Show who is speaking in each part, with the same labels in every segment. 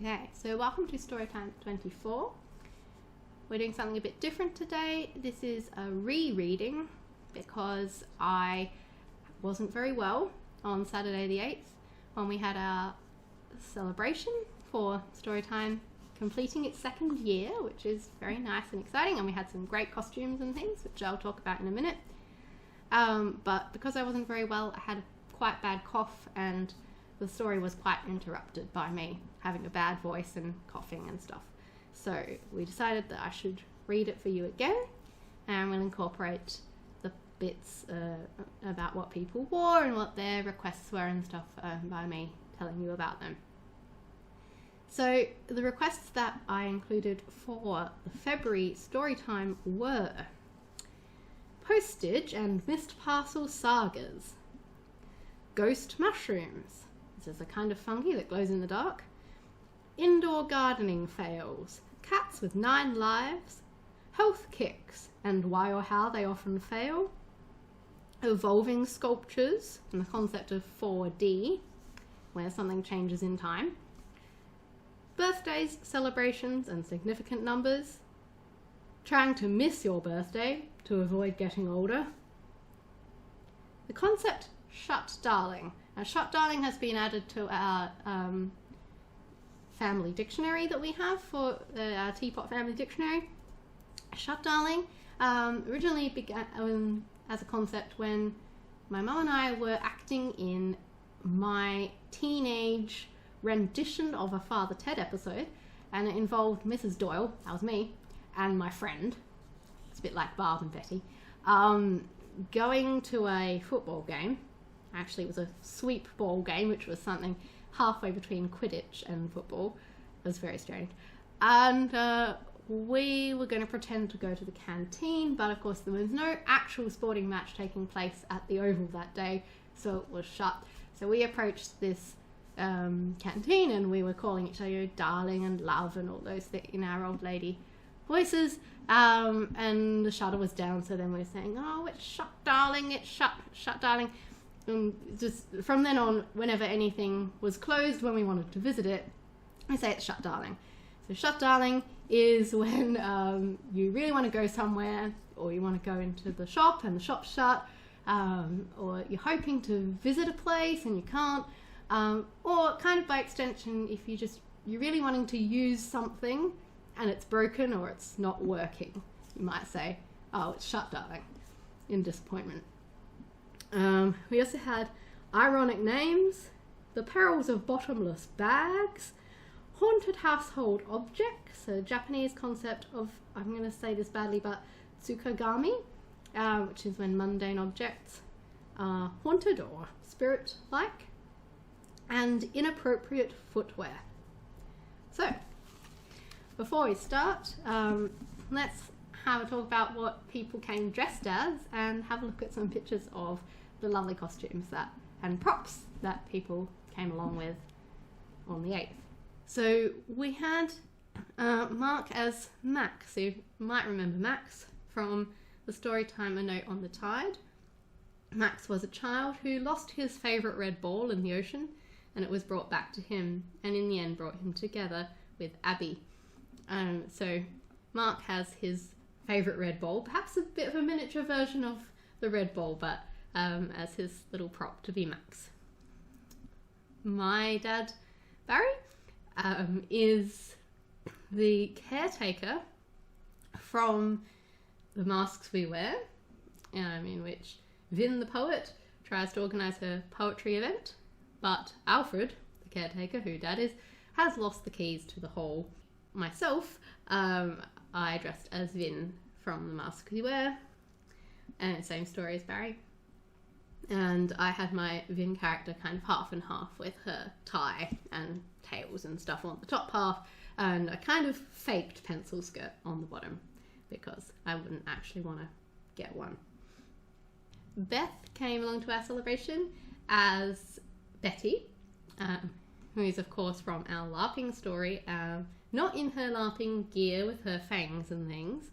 Speaker 1: Okay, so welcome to Storytime 24. We're doing something a bit different today. This is a rereading because I wasn't very well on Saturday the 8th when we had our celebration for Storytime completing its second year, which is very nice and exciting, and we had some great costumes and things, which I'll talk about in a minute. But because I wasn't very well, I had a quite bad cough, and the story was quite interrupted by me having a bad voice and coughing and stuff. So we decided that I should read it for you again, and we'll incorporate the bits about what people wore and what their requests were and stuff by me telling you about them. So the requests that I included for the February Storytime were postage and missed parcel sagas, ghost mushrooms, this is a kind of fungi that glows in the dark, indoor gardening fails, cats with 9 lives, health kicks and why or how they often fail, evolving sculptures and the concept of 4D, where something changes in time, birthdays, celebrations and significant numbers, trying to miss your birthday to avoid getting older, the concept shut darling. Now, shut darling has been added to our family dictionary that we have for our Teapot family dictionary. Shut darling originally began as a concept when my mum and I were acting in my teenage rendition of a Father Ted episode, and it involved Mrs. Doyle, that was me, and my friend, it's a bit like Barb and Betty, going to a football game. Actually, it was a sweep ball game, which was something halfway between Quidditch and football. It was very strange. And we were going to pretend to go to the canteen, but of course there was no actual sporting match taking place at the Oval that day, so it was shut. So we approached this canteen and we were calling each other darling and love and all those things in our old lady voices, and the shutter was down, so then we were saying, oh, it's shut darling, it's shut darling. And just from then on, whenever anything was closed when we wanted to visit it, we say it's shut darling. So shut darling is when you really want to go somewhere, or you want to go into the shop and the shop's shut, or you're hoping to visit a place and you can't, or kind of by extension, if you're really wanting to use something and it's broken or it's not working, you might say, oh, it's shut darling, in disappointment. We also had ironic names, the perils of bottomless bags, haunted household objects, a Japanese concept of, I'm going to say this badly, but tsukagami, which is when mundane objects are haunted or spirit-like, and inappropriate footwear. So, before we start, let's have a talk about what people came dressed as and have a look at some pictures of the lovely costumes and props that people came along with on the 8th. So we had Mark as Max. So you might remember Max from the Storytime A Note on the Tide. Max was a child who lost his favourite red ball in the ocean, and it was brought back to him, and in the end brought him together with Abby. So Mark has his favourite red ball, perhaps a bit of a miniature version of the red ball, but as his little prop to be Max. My dad, Barry, is the caretaker from The Masks We Wear, in which Vin the poet tries to organise her poetry event, but Alfred, the caretaker, who Dad is, has lost the keys to the hall. Myself, I dressed as Vin from The Masks We Wear, and same story as Barry. And I had my Vin character kind of half and half with her tie and tails and stuff on the top half, and a kind of faked pencil skirt on the bottom because I wouldn't actually want to get one. Beth came along to our celebration as Betty, who is of course from our LARPing story, not in her LARPing gear with her fangs and things,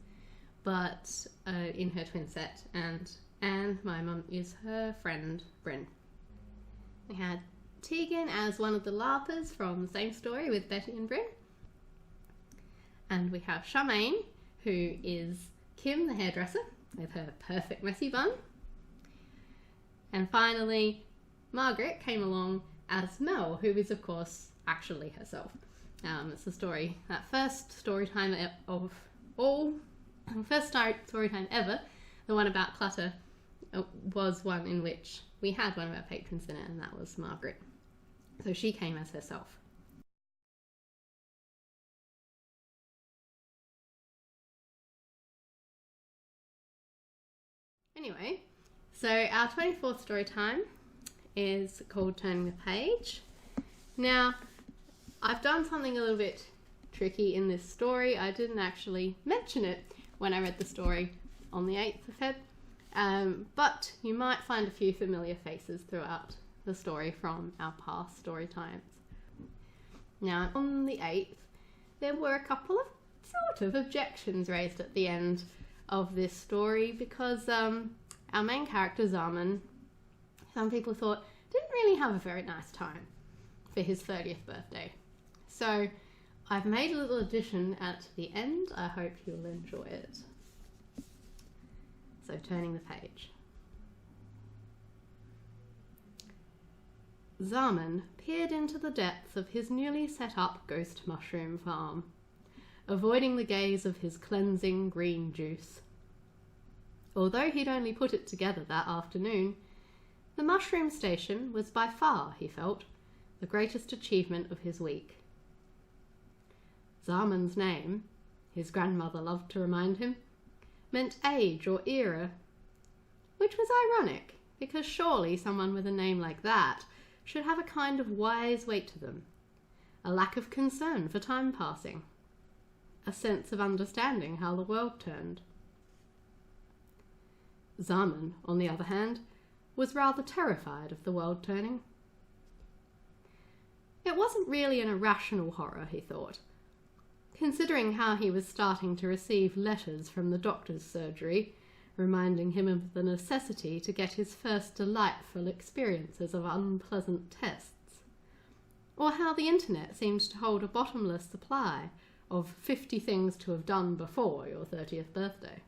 Speaker 1: but in her twin set, and my mum is her friend Bryn. We had Tegan as one of the larpers from the same story with Betty and Bryn. And we have Charmaine, who is Kim the hairdresser with her perfect messy bun. And finally, Margaret came along as Mel, who is of course actually herself. It's the story, that first story time of all, first story time ever, the one about clutter, was one in which we had one of our patrons in it, and that was Margaret. So she came as herself. Anyway, so our 24th story time is called Turning the Page. Now, I've done something a little bit tricky in this story. I didn't actually mention it when I read the story on the 8th of Feb, but you might find a few familiar faces throughout the story from our past story times. Now, on the 8th, there were a couple of sort of objections raised at the end of this story because our main character, Zaman, some people thought didn't really have a very nice time for his 30th birthday. So I've made a little addition at the end. I hope you'll enjoy it. So turning the page. Zaman peered into the depths of his newly set up ghost mushroom farm, avoiding the gaze of his cleansing green juice. Although he'd only put it together that afternoon, the mushroom station was by far, he felt, the greatest achievement of his week. Zaman's name, his grandmother loved to remind him, meant age or era, which was ironic, because surely someone with a name like that should have a kind of wise weight to them, a lack of concern for time passing, a sense of understanding how the world turned. Zaman, on the other hand, was rather terrified of the world turning. It wasn't really an irrational horror, he thought, considering how he was starting to receive letters from the doctor's surgery, reminding him of the necessity to get his first delightful experiences of unpleasant tests, or how the internet seemed to hold a bottomless supply of 50 things to have done before your 30th birthday.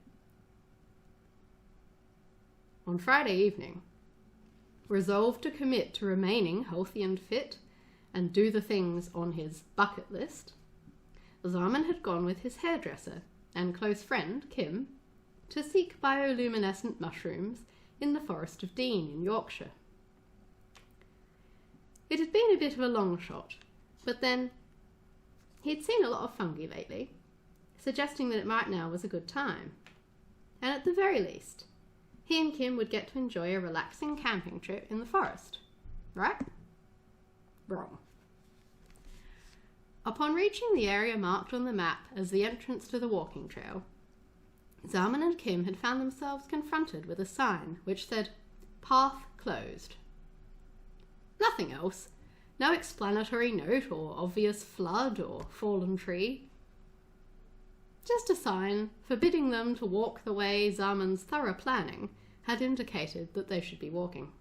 Speaker 1: On Friday evening, resolved to commit to remaining healthy and fit and do the things on his bucket list, Zaman had gone with his hairdresser and close friend, Kim, to seek bioluminescent mushrooms in the Forest of Dean in Yorkshire. It had been a bit of a long shot, but then he'd seen a lot of fungi lately, suggesting that it might now was a good time. And at the very least, he and Kim would get to enjoy a relaxing camping trip in the forest. Right? Wrong. Upon reaching the area marked on the map as the entrance to the walking trail, Zaman and Kim had found themselves confronted with a sign which said, "Path closed." Nothing else. No explanatory note or obvious flood or fallen tree. Just a sign forbidding them to walk the way Zaman's thorough planning had indicated that they should be walking.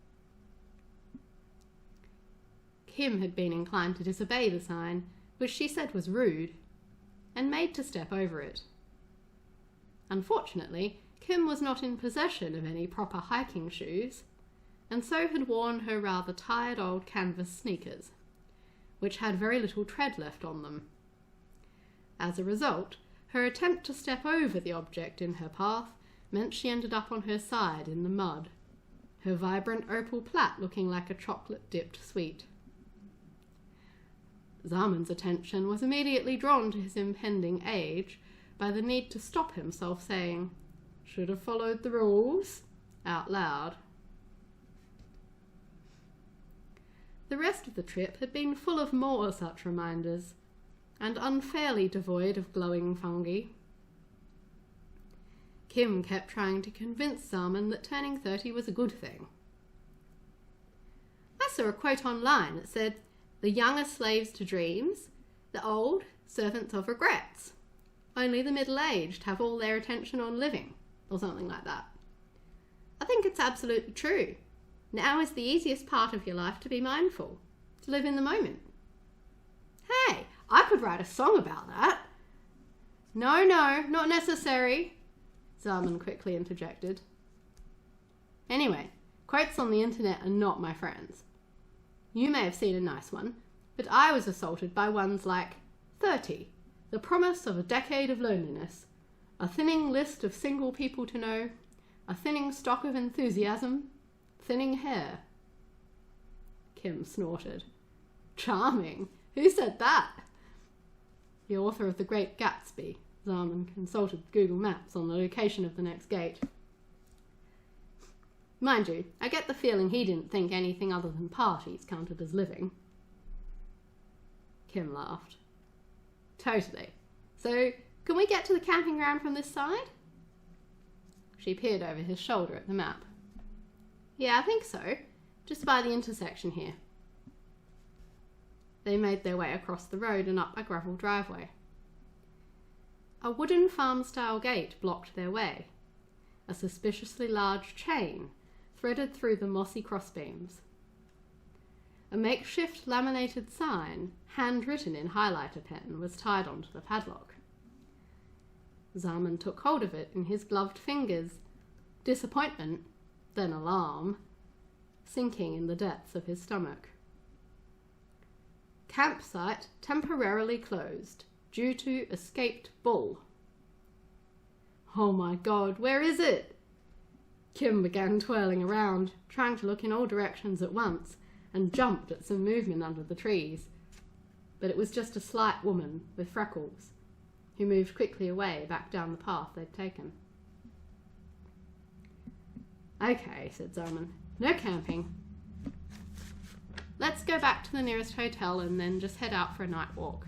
Speaker 1: Kim had been inclined to disobey the sign, which she said was rude, and made to step over it. Unfortunately, Kim was not in possession of any proper hiking shoes, and so had worn her rather tired old canvas sneakers, which had very little tread left on them. As a result, her attempt to step over the object in her path meant she ended up on her side in the mud, her vibrant opal plait looking like a chocolate-dipped sweet. Zaman's attention was immediately drawn to his impending age by the need to stop himself saying, "Should have followed the rules," out loud. The rest of the trip had been full of more such reminders, and unfairly devoid of glowing fungi. Kim kept trying to convince Zaman that turning 30 was a good thing. I saw a quote online that said, "The young are slaves to dreams, the old servants of regrets. Only the middle-aged have all their attention on living," or something like that. I think it's absolutely true. Now is the easiest part of your life to be mindful. to live in the moment. Hey, I could write a song about that. No, not necessary, Zaman quickly interjected. Anyway, quotes on the internet are not my friends. You may have seen a nice one, but I was assaulted by ones like 30, the promise of a decade of loneliness, a thinning list of single people to know, a thinning stock of enthusiasm, thinning hair. Kim snorted. Charming. Who said that? The author of The Great Gatsby. Zaman consulted Google Maps on the location of the next gate. Mind you, I get the feeling he didn't think anything other than parties counted as living. Kim laughed. Totally. So, can we get to the camping ground from this side? She peered over his shoulder at the map. Yeah, I think so. Just by the intersection here. They made their way across the road and up a gravel driveway. A wooden farm-style gate blocked their way, a suspiciously large chain threaded through the mossy crossbeams. A makeshift laminated sign, handwritten in highlighter pen, was tied onto the padlock. Zaman took hold of it in his gloved fingers, disappointment, then alarm, sinking in the depths of his stomach. Campsite temporarily closed due to escaped bull. Oh my God, where is it? Kim began twirling around, trying to look in all directions at once, and jumped at some movement under the trees. But it was just a slight woman with freckles, who moved quickly away back down the path they'd taken. Okay, said Zaman. No camping. Let's go back to the nearest hotel and then just head out for a night walk.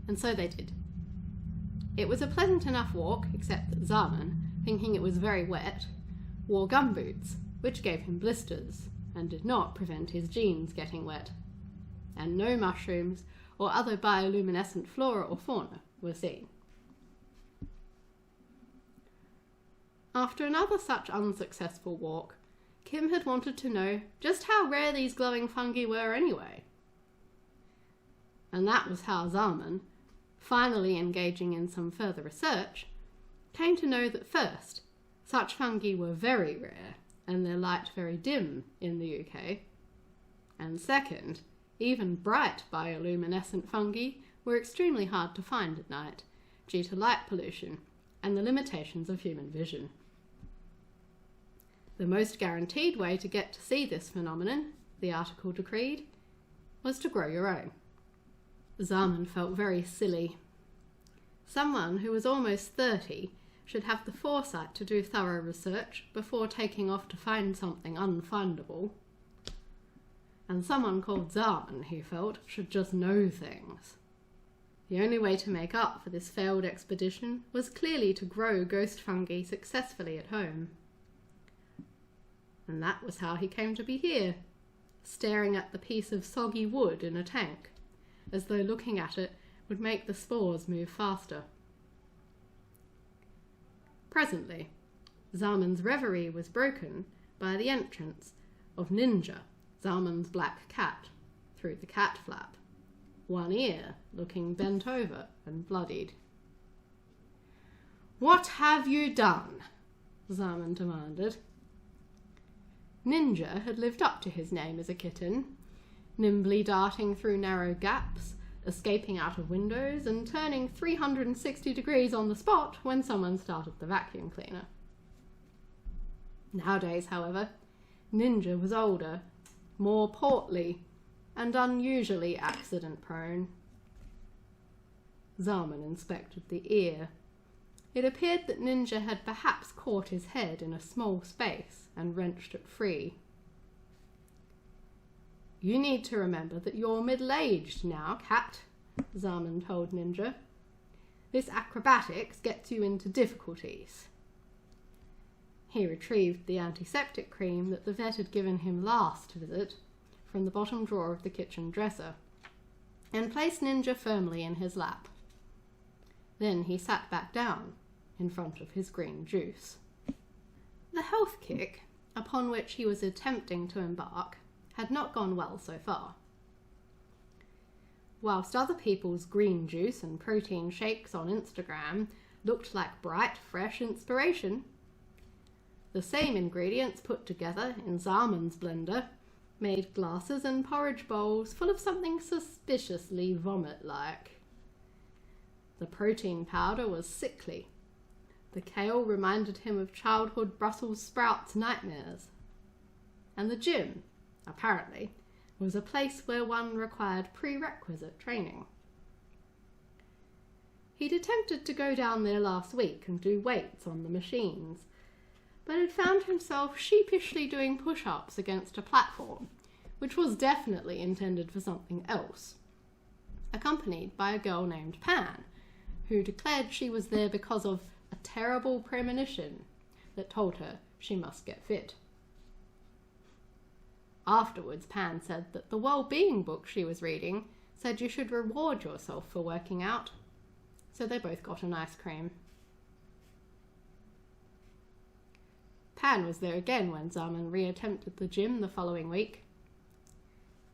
Speaker 1: And so they did. It was a pleasant enough walk, except that Zaman, thinking it was very wet, wore gumboots, which gave him blisters and did not prevent his jeans getting wet. And no mushrooms or other bioluminescent flora or fauna were seen. After another such unsuccessful walk, Kim had wanted to know just how rare these glowing fungi were anyway. And that was how Zaman, finally engaging in some further research, came to know that first, such fungi were very rare and their light very dim in the UK, and second, even bright bioluminescent fungi were extremely hard to find at night due to light pollution and the limitations of human vision. The most guaranteed way to get to see this phenomenon, the article decreed, was to grow your own. Zaman felt very silly. Someone who was almost 30 should have the foresight to do thorough research before taking off to find something unfindable. And someone called Zaman, he felt, should just know things. The only way to make up for this failed expedition was clearly to grow ghost fungi successfully at home. And that was how he came to be here, staring at the piece of soggy wood in a tank, as though looking at it would make the spores move faster. Presently, Zaman's reverie was broken by the entrance of Ninja, Zaman's black cat, through the cat flap, one ear looking bent over and bloodied. "What have you done?" Zaman demanded. Ninja had lived up to his name as a kitten, nimbly darting through narrow gaps, escaping out of windows, and turning 360 degrees on the spot when someone started the vacuum cleaner. Nowadays, however, Ninja was older, more portly, and unusually accident-prone. Zaman inspected the ear. It appeared that Ninja had perhaps caught his head in a small space and wrenched it free. "You need to remember that you're middle-aged now, cat," Zaman told Ninja. "This acrobatics gets you into difficulties." He retrieved the antiseptic cream that the vet had given him last visit from the bottom drawer of the kitchen dresser and placed Ninja firmly in his lap. Then he sat back down in front of his green juice. The health kick, upon which he was attempting to embark, had not gone well so far. Whilst other people's green juice and protein shakes on Instagram looked like bright, fresh inspiration, the same ingredients put together in Zaman's blender made glasses and porridge bowls full of something suspiciously vomit-like. The protein powder was sickly. The kale reminded him of childhood Brussels sprouts nightmares. And the gym, apparently, was a place where one required prerequisite training. He'd attempted to go down there last week and do weights on the machines, but had found himself sheepishly doing push-ups against a platform, which was definitely intended for something else, accompanied by a girl named Pan, who declared she was there because of a terrible premonition that told her she must get fit. Afterwards, Pan said that the well-being book she was reading said you should reward yourself for working out, so they both got an ice cream. Pan was there again when Zaman reattempted the gym the following week.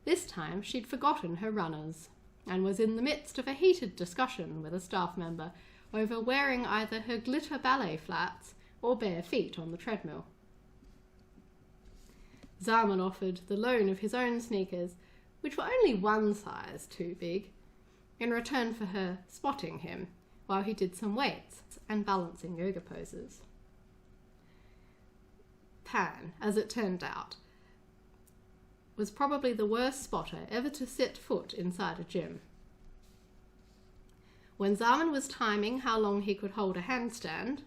Speaker 1: This time she'd forgotten her runners and was in the midst of a heated discussion with a staff member over wearing either her glitter ballet flats or bare feet on the treadmill. Zaman offered the loan of his own sneakers, which were only one size too big, in return for her spotting him while he did some weights and balancing yoga poses. Pan, as it turned out, was probably the worst spotter ever to set foot inside a gym. When Zaman was timing how long he could hold a handstand,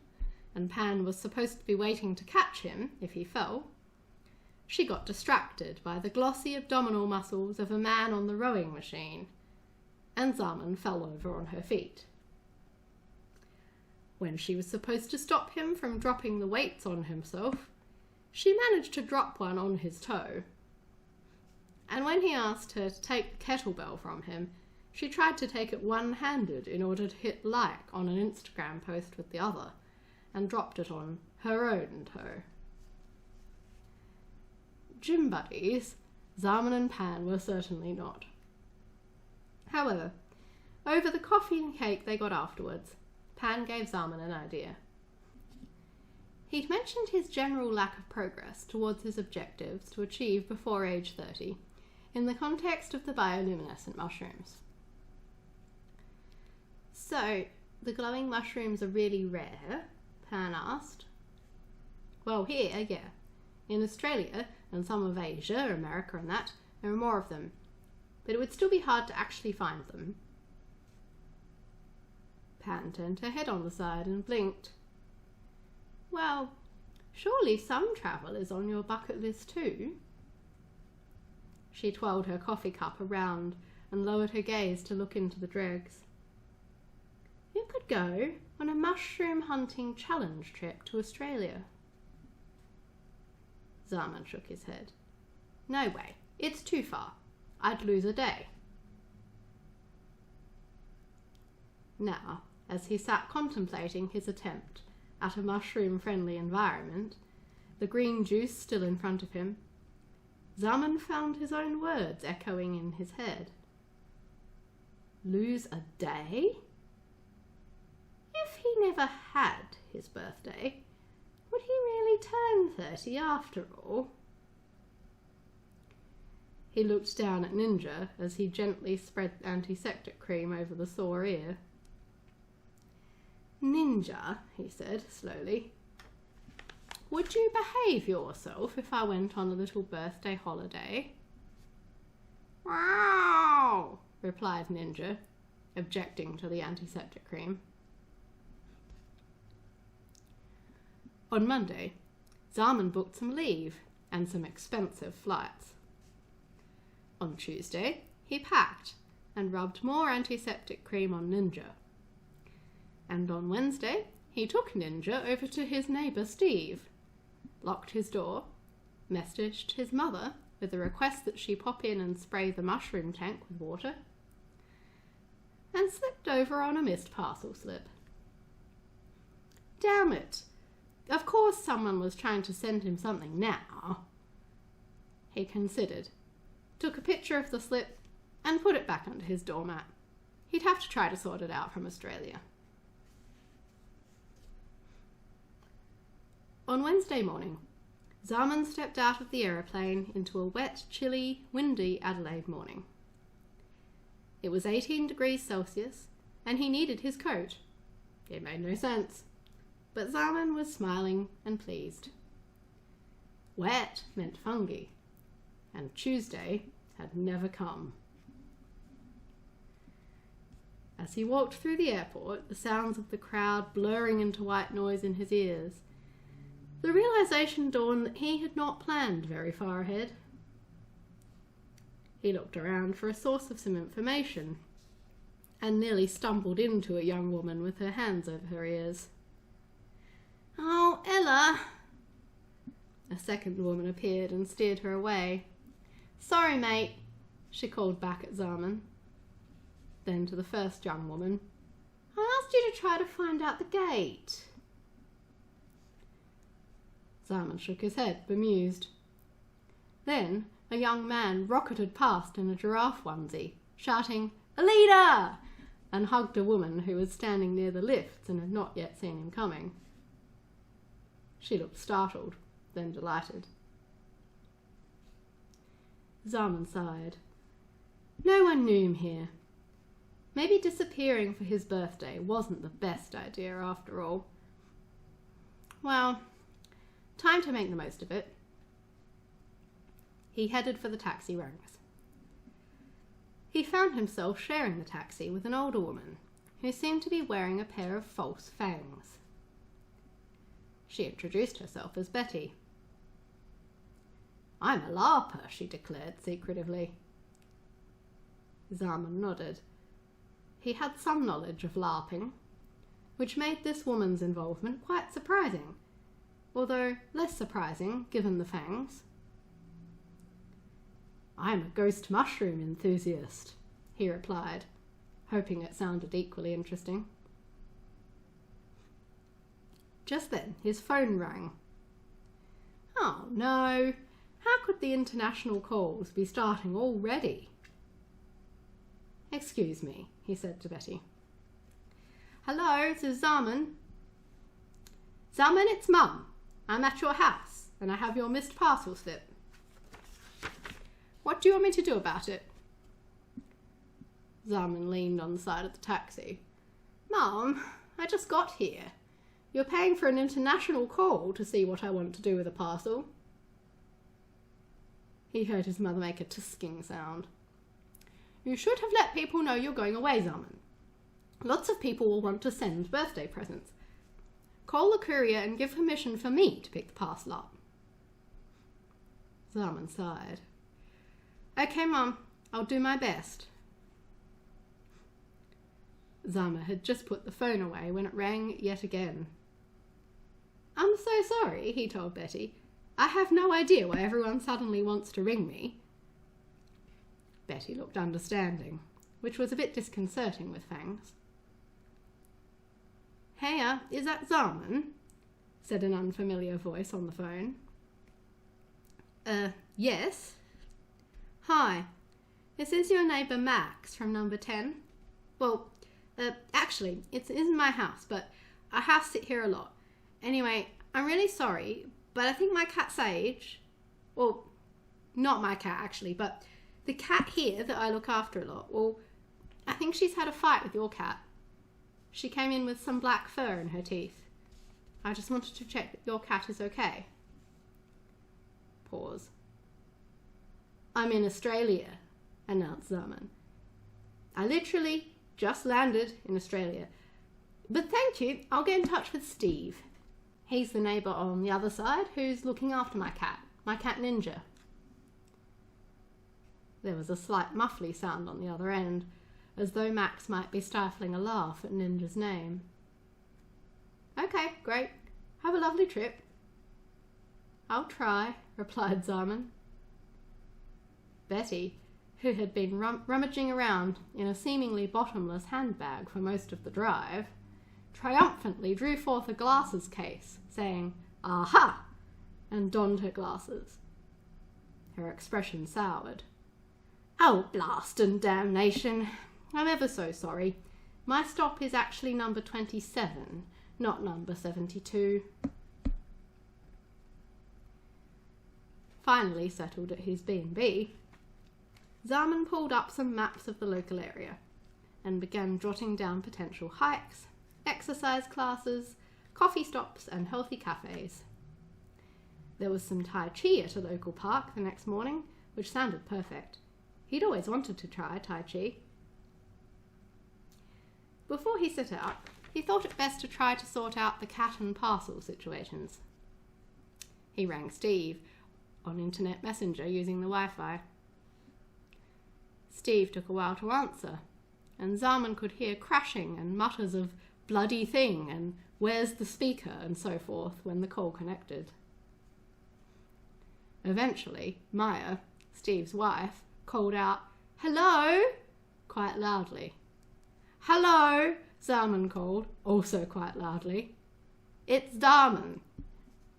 Speaker 1: and Pan was supposed to be waiting to catch him if he fell, she got distracted by the glossy abdominal muscles of a man on the rowing machine, and Zaman fell over on her feet. When she was supposed to stop him from dropping the weights on himself, she managed to drop one on his toe. And when he asked her to take the kettlebell from him, she tried to take it one-handed in order to hit like on an Instagram post with the other, and dropped it on her own toe. Gym buddies, Zaman and Pan were certainly not. However, over the coffee and cake they got afterwards, Pan gave Zaman an idea. He'd mentioned his general lack of progress towards his objectives to achieve before age 30 in the context of the bioluminescent mushrooms. So, the glowing mushrooms are really rare? Pan asked. Well, here, yeah. In Australia and some of Asia, America and that, there are more of them. But it would still be hard to actually find them. Pan turned her head on the side and blinked. Well, surely some travel is on your bucket list too. She twirled her coffee cup around and lowered her gaze to look into the dregs. You could go on a mushroom hunting challenge trip to Australia. Zaman shook his head. No way, it's too far. I'd lose a day. Now, as he sat contemplating his attempt at a mushroom-friendly environment, the green juice still in front of him, Zaman found his own words echoing in his head. Lose a day? If he never had his birthday, would he really turn 30 after all? He looked down at Ninja as he gently spread antiseptic cream over the sore ear. Ninja, he said slowly, would you behave yourself if I went on a little birthday holiday? Wow, replied Ninja, objecting to the antiseptic cream. On Monday, Zaman booked some leave and some expensive flights. On Tuesday, he packed and rubbed more antiseptic cream on Ninja. And on Wednesday, he took Ninja over to his neighbour Steve, locked his door, messaged his mother with a request that she pop in and spray the mushroom tank with water, and slipped over on a missed parcel slip. Damn it! Of course someone was trying to send him something now. He considered, took a picture of the slip and put it back under his doormat. He'd have to try to sort it out from Australia. On Wednesday morning, Zaman stepped out of the aeroplane into a wet, chilly, windy Adelaide morning. It was 18 degrees Celsius, and he needed his coat. It made no sense, but Zaman was smiling and pleased. Wet meant fungi, and Tuesday had never come. As he walked through the airport, the sounds of the crowd blurring into white noise in his ears, the realization dawned that he had not planned very far ahead. He looked around for a source of some information and nearly stumbled into a young woman with her hands over her ears. "Oh, Ella!" A second woman appeared and steered her away. "Sorry, mate," she called back at Zaman. Then to the first young woman, "I asked you to try to find out the gate." Zaman shook his head, bemused. Then a young man rocketed past in a giraffe onesie, shouting, "Alida!" and hugged a woman who was standing near the lifts and had not yet seen him coming. She looked startled, then delighted. Zaman sighed. No one knew him here. Maybe disappearing for his birthday wasn't the best idea after all. Well, time to make the most of it. He headed for the taxi ranks. He found himself sharing the taxi with an older woman who seemed to be wearing a pair of false fangs. She introduced herself as Betty. "I'm a LARPer," she declared secretively. Zaman nodded. He had some knowledge of LARPing, which made this woman's involvement quite surprising, although less surprising given the fangs. "I'm a ghost mushroom enthusiast," he replied, hoping it sounded equally interesting. Just then his phone rang. Oh no, how could the international calls be starting already? "Excuse me," he said to Betty. "Hello, this is Zaman." "Zaman, it's Mum. I'm at your house, and I have your missed parcel slip." "What do you want me to do about it?" Zaman leaned on the side of the taxi. "Mum, I just got here. You're paying for an international call to see what I want to do with a parcel." He heard his mother make a tusking sound. "You should have let people know you're going away, Zaman. Lots of people will want to send birthday presents. Call the courier and give permission for me to pick the parcel up." Zaman sighed. "Okay, Mum, I'll do my best." Zaman had just put the phone away when it rang yet again. "I'm so sorry," he told Betty. "I have no idea why everyone suddenly wants to ring me." Betty looked understanding, which was a bit disconcerting with fangs. "Heya, is that Zaman?" said an unfamiliar voice on the phone. Yes." "Hi, this is your neighbour Max from number 10. Well, actually, it isn't my house, but I house sit here a lot. Anyway, I'm really sorry, but I think my cat Sage, well, not my cat actually, but the cat here that I look after a lot, well, I think she's had a fight with your cat. She came in with some black fur in her teeth. I just wanted to check that your cat is okay." Pause. "I'm in Australia," announced Zaman. "I literally just landed in Australia. But thank you, I'll get in touch with Steve. He's the neighbour on the other side who's looking after my cat Ninja." There was a slight muffly sound on the other end, as though Max might be stifling a laugh at Ninja's name. "Okay, great. Have a lovely trip." "I'll try," replied Zaman. Betty, who had been rummaging around in a seemingly bottomless handbag for most of the drive, triumphantly drew forth a glasses case, saying, "Aha!" and donned her glasses. Her expression soured. Oh, blast and damnation. I'm ever so sorry. My stop is actually number 27, not number 72. Finally settled at his B&B, Zaman pulled up some maps of the local area and began jotting down potential hikes, exercise classes, coffee stops and healthy cafes. There was some Tai Chi at a local park the next morning, which sounded perfect. He'd always wanted to try Tai Chi. Before he set out, he thought it best to try to sort out the cat and parcel situations. He rang Steve on Internet Messenger using the Wi-Fi. Steve took a while to answer, and Zaman could hear crashing and mutters of bloody thing and where's the speaker and so forth when the call connected. Eventually, Maya, Steve's wife, called out, "Hello?" quite loudly. "Hello," Zaman called, also quite loudly. "It's Zaman.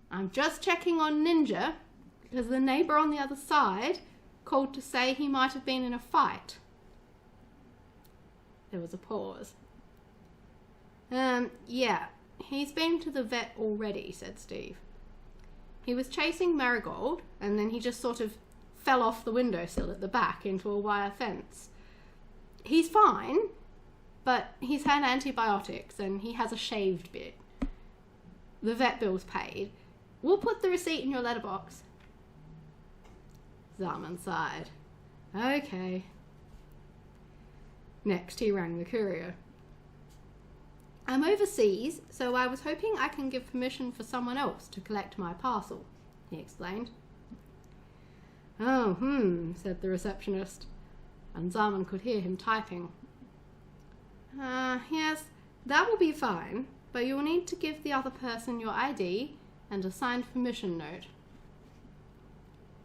Speaker 1: I'm just checking on Ninja because the neighbour on the other side called to say he might have been in a fight." There was a pause. Yeah, he's been to the vet already," said Steve. "He was chasing Marigold and then he just sort of fell off the windowsill at the back into a wire fence. He's fine, but he's had antibiotics and he has a shaved bit. The vet bill's paid. We'll put the receipt in your letterbox." Zaman sighed. Okay. Next, he rang the courier. "I'm overseas, so I was hoping I can give permission for someone else to collect my parcel," he explained. "Oh, said the receptionist, and Zaman could hear him typing. Yes, that will be fine, but you'll need to give the other person your ID and a signed permission note."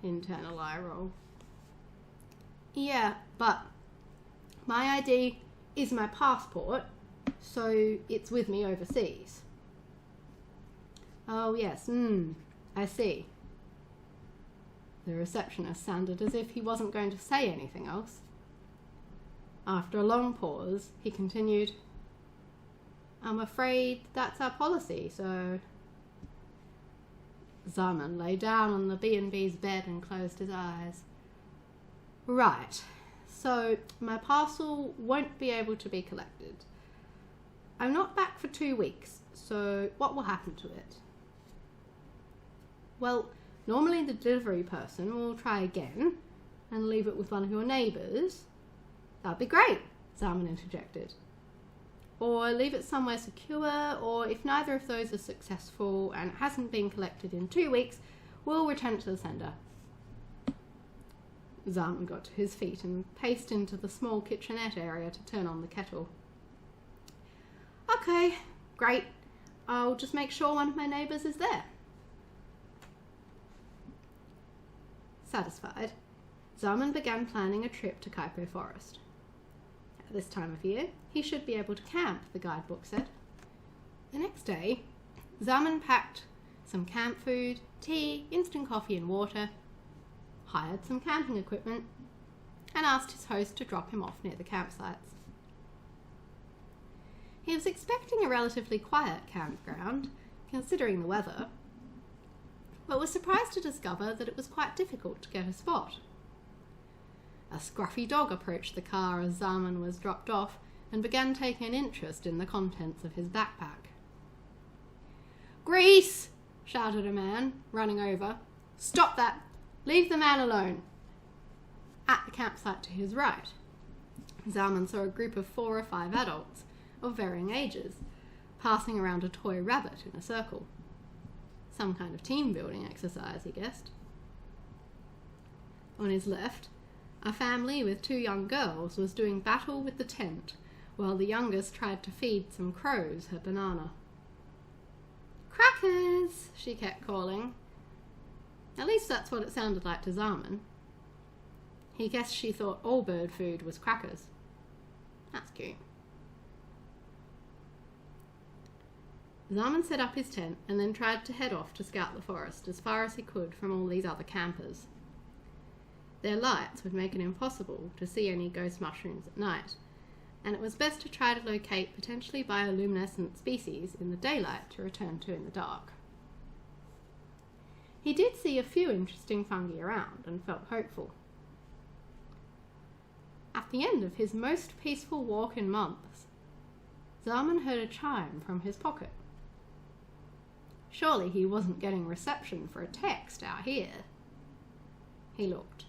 Speaker 1: Internal eye roll. "Yeah, but my ID is my passport, so it's with me overseas." "Oh, yes, I see." The receptionist sounded as if he wasn't going to say anything else. After a long pause, he continued, "I'm afraid that's our policy, so..." Zaman lay down on the B&B's bed and closed his eyes. "Right, so my parcel won't be able to be collected. I'm not back for 2 weeks, so what will happen to it?" "Well, normally the delivery person will try again and leave it with one of your neighbours." "That'd be great," Zaman interjected. "Or leave it somewhere secure, or if neither of those are successful and it hasn't been collected in 2 weeks, we'll return it to the sender." Zaman got to his feet and paced into the small kitchenette area to turn on the kettle. "Okay, great. I'll just make sure one of my neighbours is there." Satisfied, Zaman began planning a trip to Kaipo Forest. At this time of year, he should be able to camp, the guidebook said. The next day, Zaman packed some camp food, tea, instant coffee and water, hired some camping equipment, and asked his host to drop him off near the campsites. He was expecting a relatively quiet campground, considering the weather, but was surprised to discover that it was quite difficult to get a spot. A scruffy dog approached the car as Zaman was dropped off and began taking an interest in the contents of his backpack. "Grease!" shouted a man, running over. "Stop that! Leave the man alone!" At the campsite to his right, Zaman saw a group of 4 or 5 adults of varying ages passing around a toy rabbit in a circle. Some kind of team-building exercise, he guessed. On his left, a family with 2 young girls was doing battle with the tent, while the youngest tried to feed some crows her banana. "Crackers!" she kept calling. At least that's what it sounded like to Zaman. He guessed she thought all bird food was crackers. That's cute. Zaman set up his tent and then tried to head off to scout the forest as far as he could from all these other campers. Their lights would make it impossible to see any ghost mushrooms at night, and it was best to try to locate potentially bioluminescent species in the daylight to return to in the dark. He did see a few interesting fungi around and felt hopeful. At the end of his most peaceful walk in months, Zaman heard a chime from his pocket. Surely he wasn't getting reception for a text out here. He looked.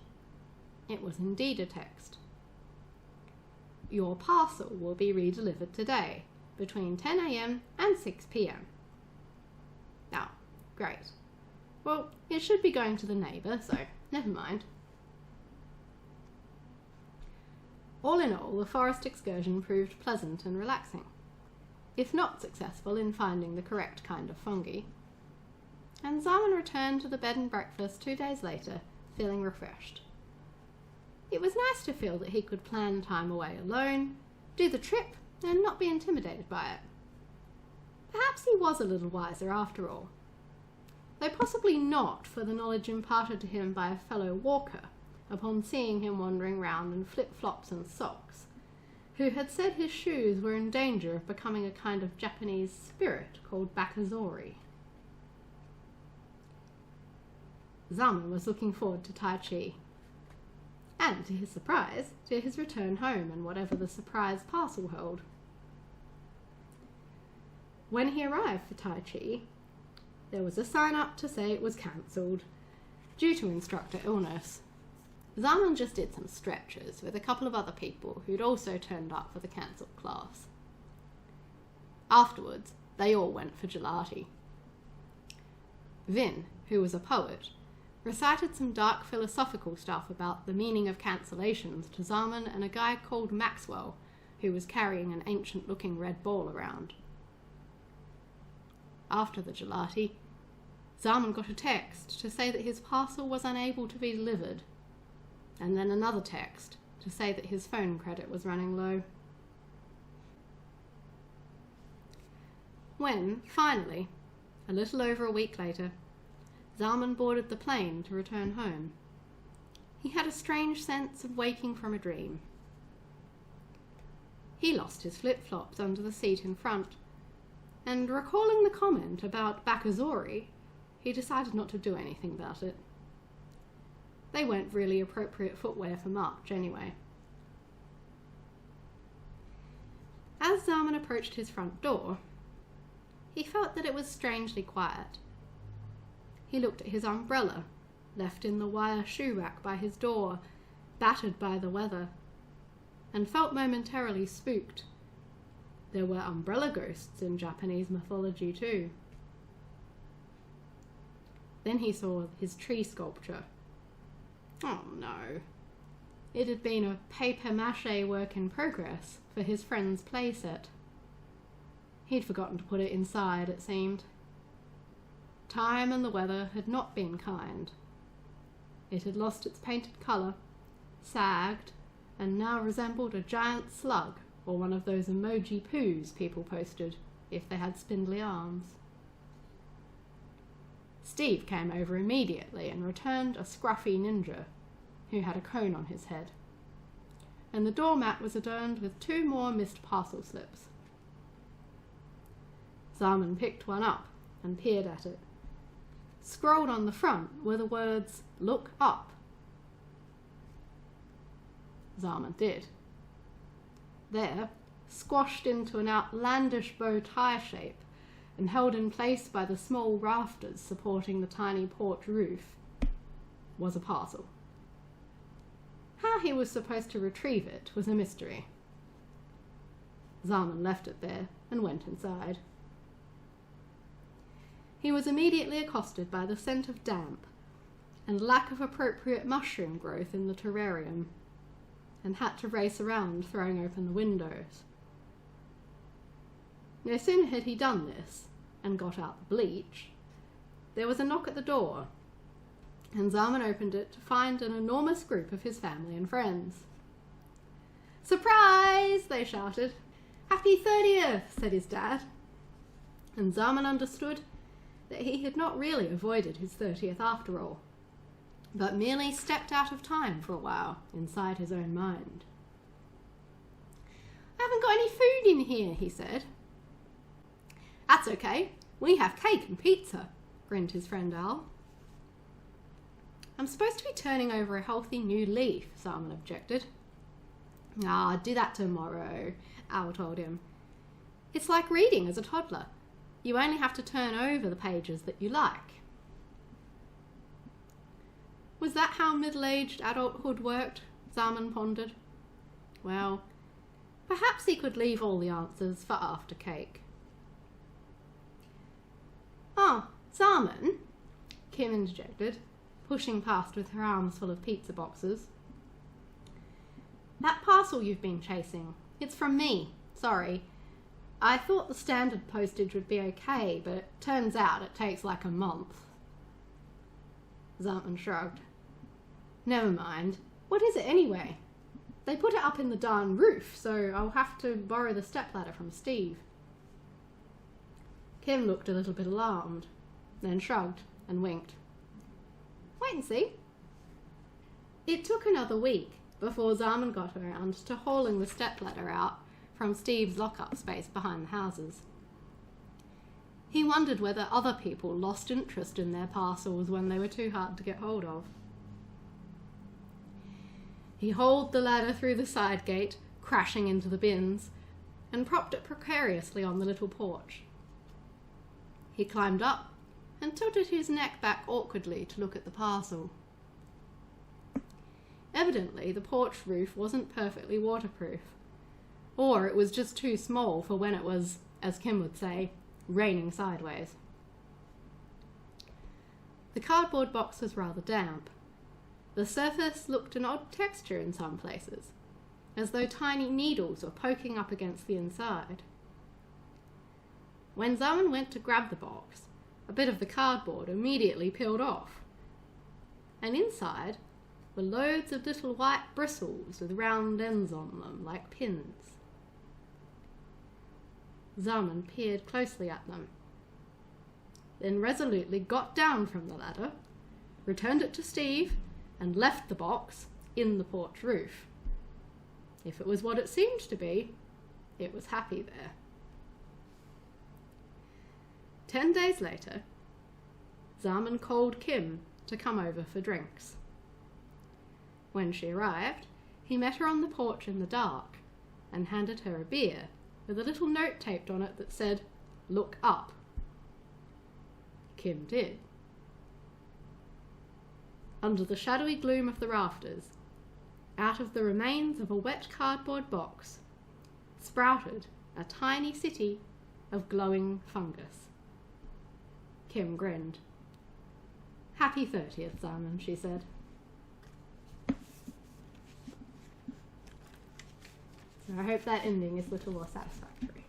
Speaker 1: It was indeed a text. Your parcel will be redelivered today, between 10 a.m. and 6 p.m. Oh, great. Well, it should be going to the neighbour, so never mind. All in all, the forest excursion proved pleasant and relaxing, if not successful in finding the correct kind of fungi. And Zaman returned to the bed and breakfast 2 days later, feeling refreshed. It was nice to feel that he could plan time away alone, do the trip, and not be intimidated by it. Perhaps he was a little wiser after all, though possibly not for the knowledge imparted to him by a fellow walker upon seeing him wandering round in flip-flops and socks, who had said his shoes were in danger of becoming a kind of Japanese spirit called bakazori. Zaman was looking forward to Tai Chi, and, to his surprise, to his return home and whatever the surprise parcel held. When he arrived for Tai Chi, there was a sign up to say it was cancelled, due to instructor illness. Zaman just did some stretches with a couple of other people who'd also turned up for the cancelled class. Afterwards, they all went for gelati. Vin, who was a poet, recited some dark philosophical stuff about the meaning of cancellations to Zaman and a guy called Maxwell, who was carrying an ancient-looking red ball around. After the gelati, Zaman got a text to say that his parcel was unable to be delivered, and then another text to say that his phone credit was running low. When, finally, a little over a week later, Zaman boarded the plane to return home, he had a strange sense of waking from a dream. He lost his flip-flops under the seat in front, and recalling the comment about bakazori, he decided not to do anything about it. They weren't really appropriate footwear for March anyway. As Zaman approached his front door, he felt that it was strangely quiet. He looked at his umbrella, left in the wire shoe rack by his door, battered by the weather, and felt momentarily spooked. There were umbrella ghosts in Japanese mythology too. Then he saw his tree sculpture. Oh no. It had been a papier-mâché work in progress for his friend's playset. He'd forgotten to put it inside, it seemed. Time and the weather had not been kind. It had lost its painted colour, sagged, and now resembled a giant slug or one of those emoji poos people posted if they had spindly arms. Steve came over immediately and returned a scruffy ninja who had a cone on his head, and the doormat was adorned with 2 more missed parcel slips. Zaman picked one up and peered at it. Scrolled on the front were the words, "Look up." Zaman did. There, squashed into an outlandish bow tie shape and held in place by the small rafters supporting the tiny porch roof, was a parcel. How he was supposed to retrieve it was a mystery. Zaman left it there and went inside. He was immediately accosted by the scent of damp and lack of appropriate mushroom growth in the terrarium, and had to race around throwing open the windows. No sooner had he done this and got out the bleach, there was a knock at the door, and Zaman opened it to find an enormous group of his family and friends. "Surprise!" they shouted. "Happy 30th!" said his dad, and Zaman understood that he had not really avoided his 30th after all. but merely stepped out of time for a while inside his own mind. "I haven't got any food in here," he said. "That's okay. We have cake and pizza," grinned his friend Owl. "I'm supposed to be turning over a healthy new leaf," Zaman objected. "Ah, do that tomorrow," Owl told him. "It's like reading as a toddler. You only have to turn over the pages that you like." Was that how middle-aged adulthood worked? Zaman pondered. Well, perhaps he could leave all the answers for after cake. "Oh, Zaman," Kim interjected, pushing past with her arms full of pizza boxes. "That parcel you've been chasing, it's from me. Sorry. I thought the standard postage would be okay, but it turns out it takes like a month." Zaman shrugged. "Never mind. What is it anyway? They put it up in the darn roof, so I'll have to borrow the stepladder from Steve." Kim looked a little bit alarmed, then shrugged and winked. "Wait and see." It took another week before Zaman got around to hauling the stepladder out from Steve's lock-up space behind the houses. He wondered whether other people lost interest in their parcels when they were too hard to get hold of. He hauled the ladder through the side gate, crashing into the bins, and propped it precariously on the little porch. He climbed up and tilted his neck back awkwardly to look at the parcel. Evidently, the porch roof wasn't perfectly waterproof, or it was just too small for when it was, as Kim would say, raining sideways. The cardboard box was rather damp. The surface looked an odd texture in some places, as though tiny needles were poking up against the inside. When Zaman went to grab the box, a bit of the cardboard immediately peeled off, and inside were loads of little white bristles with round ends on them like pins. Zaman peered closely at them, then resolutely got down from the ladder, returned it to Steve, and left the box in the porch roof. If it was what it seemed to be, it was happy there. 10 days later, Zaman called Kim to come over for drinks. When she arrived, he met her on the porch in the dark and handed her a beer with a little note taped on it that said, "Look up." Kim did. Under the shadowy gloom of the rafters, out of the remains of a wet cardboard box, sprouted a tiny city of glowing fungus. Kim grinned. "Happy 30th, Zaman," she said. So I hope that ending is a little more satisfactory.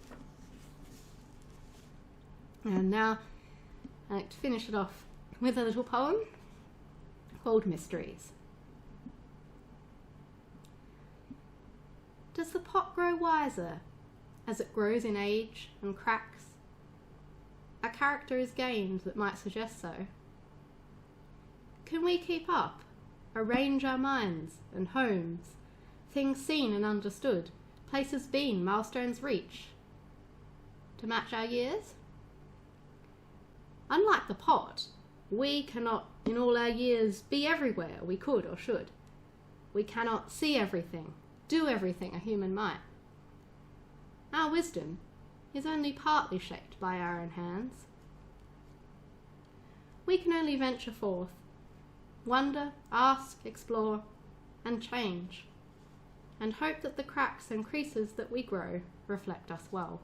Speaker 1: And now I'd like to finish it off with a little poem called Mysteries. Does the pot grow wiser as it grows in age and cracks? A character is gained that might suggest so. Can we keep up, arrange our minds and homes, things seen and understood, places been, milestones reached, to match our years? Unlike the pot, we cannot, in all our years, be everywhere we could or should. We cannot see everything, do everything a human might. Our wisdom is only partly shaped by our own hands. We can only venture forth, wonder, ask, explore, and change, and hope that the cracks and creases that we grow reflect us well.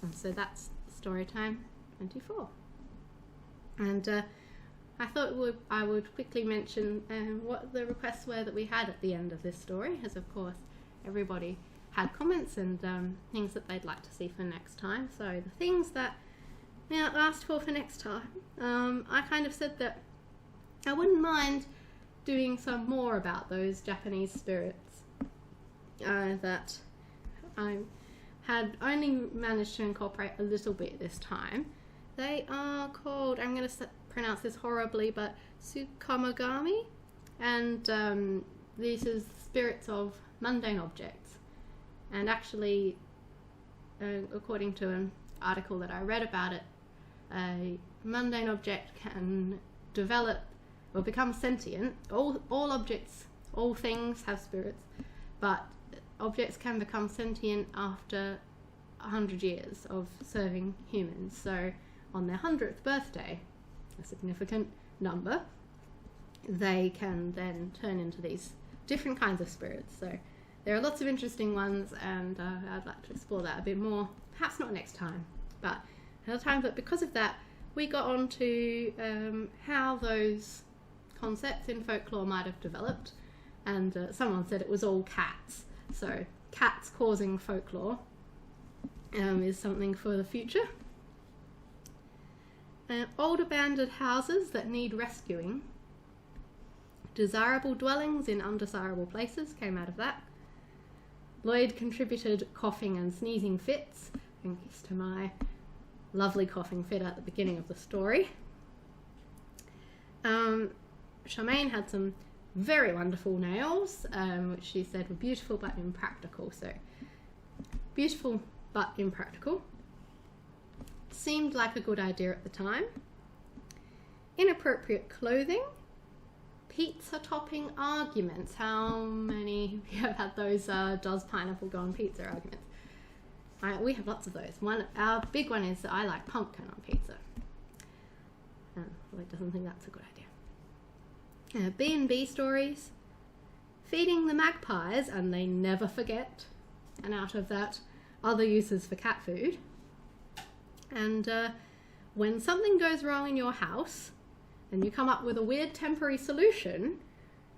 Speaker 1: And so that's Storytime 24. And I thought I would quickly mention what the requests were that we had at the end of this story, as of course everybody had comments and things that they'd like to see for next time. So the things that we asked for next time, I kind of said that I wouldn't mind doing some more about those Japanese spirits that I had only managed to incorporate a little bit this time, They are called, I'm going to pronounce this horribly, but Tsukamagami, and these are spirits of mundane objects. And actually, according to an article that I read about it, a mundane object can develop or become sentient. All objects, all things have spirits, but objects can become sentient after 100 years of serving humans. So on their 100th birthday, a significant number, they can then turn into these different kinds of spirits. So there are lots of interesting ones, and I'd like to explore that a bit more, perhaps not next time, but another time. But because of that, we got on to how those concepts in folklore might have developed, and someone said it was all cats. So cats causing folklore is something for the future. Old abandoned houses that need rescuing. Desirable dwellings in undesirable places came out of that. Lloyd contributed coughing and sneezing fits, thanks to my lovely coughing fit at the beginning of the story. Charmaine had some very wonderful nails, which she said were beautiful but impractical. So, beautiful but impractical. Seemed like a good idea at the time. Inappropriate clothing. Pizza topping arguments. How many of you have had those does pineapple go on pizza arguments? We have lots of those. Our big one is that I like pumpkin on pizza. Lloyd doesn't think that's a good idea. B&B stories. Feeding the magpies and they never forget. And out of that, other uses for cat food. And when something goes wrong in your house and you come up with a weird temporary solution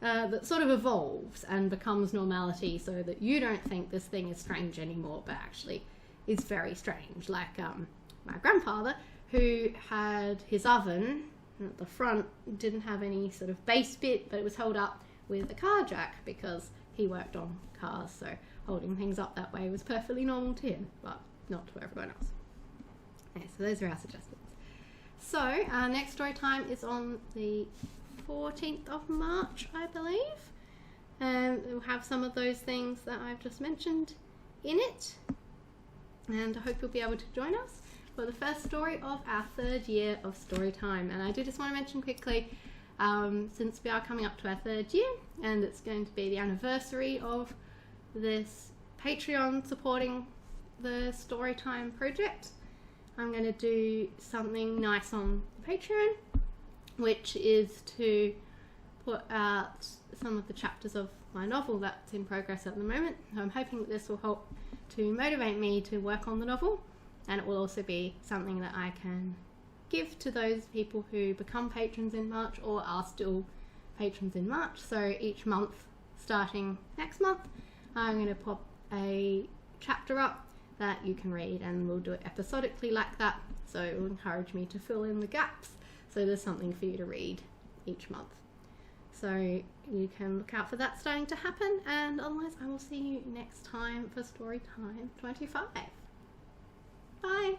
Speaker 1: that sort of evolves and becomes normality, so that you don't think this thing is strange anymore, but actually is very strange. Like my grandfather, who had his oven at the front, didn't have any sort of base bit, but it was held up with a car jack because he worked on cars, so holding things up that way was perfectly normal to him, but not to everyone else. Okay, so those are our suggestions. So our next story time is on the 14th of March, I believe. We'll have some of those things that I've just mentioned in it, and I hope you'll be able to join us for the first story of our 3rd year of Storytime. And I do just want to mention quickly, since we are coming up to our 3rd year, and it's going to be the anniversary of this Patreon supporting the Storytime project, I'm going to do something nice on Patreon, which is to put out some of the chapters of my novel that's in progress at the moment. I'm hoping that this will help to motivate me to work on the novel, and it will also be something that I can give to those people who become patrons in March or are still patrons in March. So each month, starting next month, I'm going to pop a chapter up that you can read, and we'll do it episodically like that, so it will encourage me to fill in the gaps, so there's something for you to read each month. So you can look out for that starting to happen, and otherwise I will see you next time for Storytime 25. Bye!